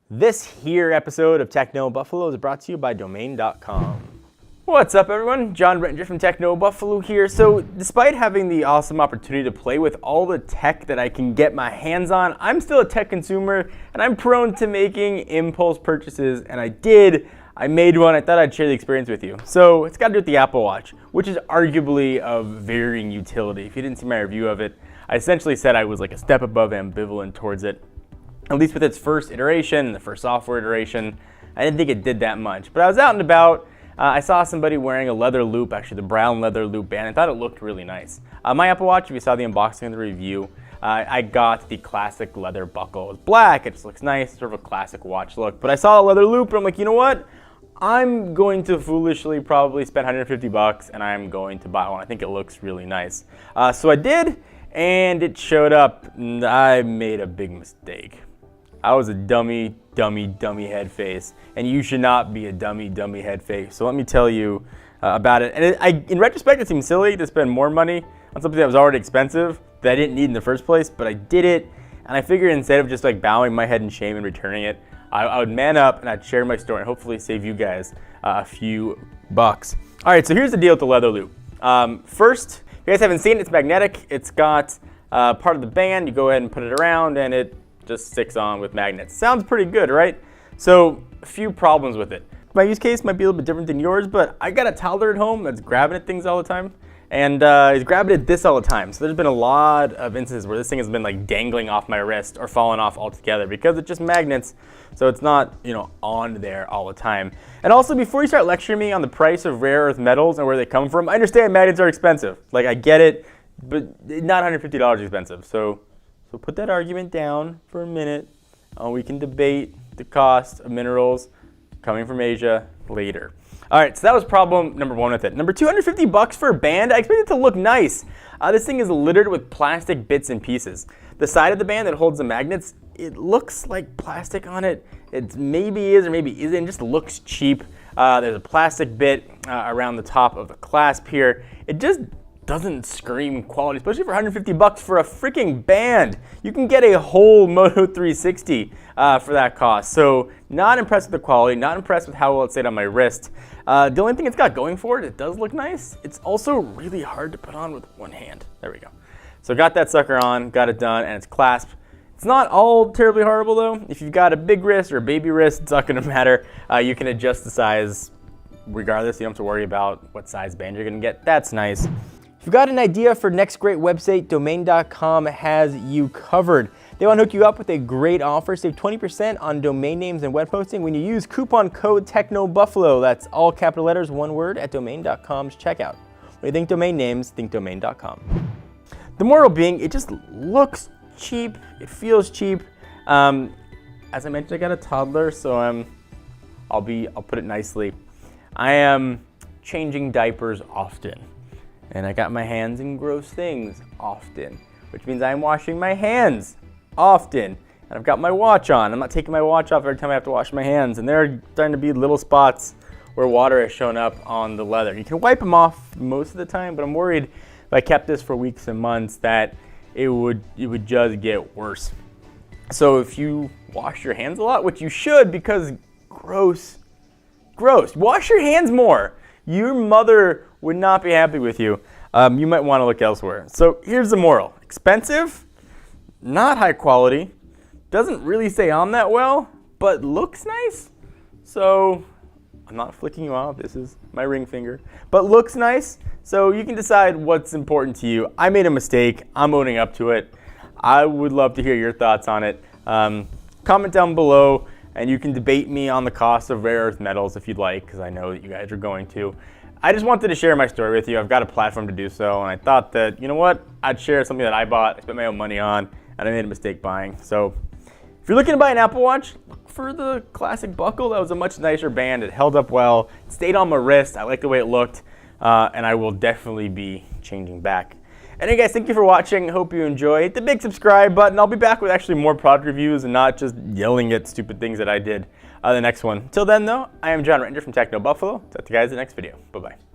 This here episode of Techno Buffalo is brought to you by Domain.com. What's up everyone? John Rettinger from Techno Buffalo here. So despite having the awesome opportunity to play with all the tech that I can get my hands on, I'm still a tech consumer and I'm prone to making impulse purchases, and I made one. I thought I'd share the experience with you. So it's got to do with the Apple Watch, which is arguably of varying utility. If you didn't see my review of it, I essentially said I was like a step above ambivalent towards it. At least with its first iteration, the first software iteration, I didn't think it did that much. But I was out and about, I saw somebody wearing a leather loop, actually the brown leather loop band. I thought it looked really nice. My Apple Watch, if you saw the unboxing and the review, I got the classic leather buckle. It's black, it just looks nice, sort of a classic watch look. But I saw a leather loop and I'm like, you know what? I'm going to foolishly probably spend $150 and I'm going to buy one. I think it looks really nice. So I did, and it showed up, and I made a big mistake. I was a dummy head face, and you should not be a dummy head face. So let me tell you about it. And in retrospect, it seems silly to spend more money on something that was already expensive that I didn't need in the first place, but I did it, and I figured instead of just like bowing my head in shame and returning it, I would man up and I'd share my story and hopefully save you guys a few bucks. All right, so here's the deal with the leather loop. First, if you guys haven't seen it, it's magnetic. It's got part of the band. You go ahead and put it around, and it just sticks on with magnets. Sounds pretty good, right? So a few problems with it. My use case might be a little bit different than yours, but I got a toddler at home that's grabbing at things all the time, and he's grabbing at this all the time. So there's been a lot of instances where this thing has been like dangling off my wrist or falling off altogether because it's just magnets, so it's not, on there all the time. And also, before you start lecturing me on the price of rare earth metals and where they come from, I understand magnets are expensive. Like, I get it, but not $150 expensive. So put that argument down for a minute. We can debate the cost of minerals coming from Asia later. All right, so that was problem number one with it. Number two, $150 for a band. I expect it to look nice. This thing is littered with plastic bits and pieces. The side of the band that holds the magnets, it looks like plastic on it. It maybe is or maybe isn't. It just looks cheap. There's a plastic bit around the top of the clasp here. It just doesn't scream quality, especially for $150 for a freaking band. You can get a whole Moto 360 for that cost. So not impressed with the quality, not impressed with how well it stayed on my wrist. The only thing it's got going for it does look nice. It's also really hard to put on with one hand. There we go. So got that sucker on, got it done, and it's clasped. It's not all terribly horrible though. If you've got a big wrist or a baby wrist, it's not gonna matter. You can adjust the size regardless. You don't have to worry about what size band you're gonna get. That's nice. If you've got an idea for next great website, Domain.com has you covered. They want to hook you up with a great offer. Save 20% on domain names and web hosting when you use coupon code TechnoBuffalo. That's all capital letters, one word, at Domain.com's checkout. When you think domain names, think Domain.com. The moral being, it just looks cheap. It feels cheap. As I mentioned, I got a toddler, so I'll put it nicely. I am changing diapers often. And I got my hands in gross things often, which means I'm washing my hands often. And I've got my watch on. I'm not taking my watch off every time I have to wash my hands. And there are starting to be little spots where water has shown up on the leather. You can wipe them off most of the time, but I'm worried if I kept this for weeks and months that it would just get worse. So if you wash your hands a lot, which you should, because gross, wash your hands more. Your mother would not be happy with you. You might want to look elsewhere. So here's the moral. Expensive, not high quality, doesn't really stay on that well, but looks nice. So I'm not flicking you off. This is my ring finger. But looks nice, so you can decide what's important to you. I made a mistake. I'm owning up to it. I would love to hear your thoughts on it. Comment down below. And you can debate me on the cost of rare earth metals if you'd like, because I know that you guys are going to. I just wanted to share my story with you. I've got a platform to do so, and I thought that, you know what? I'd share something that I bought, I spent my own money on, and I made a mistake buying. So if you're looking to buy an Apple Watch, look for the classic buckle. That was a much nicer band. It held up well. It stayed on my wrist. I like the way it looked, and I will definitely be changing back. Anyway guys, thank you for watching. Hope you enjoy. Hit the big subscribe button. I'll be back with actually more product reviews and not just yelling at stupid things that I did the next one. Till then though, I am John Rettinger from Techno Buffalo. Talk to you guys in the next video. Bye-bye.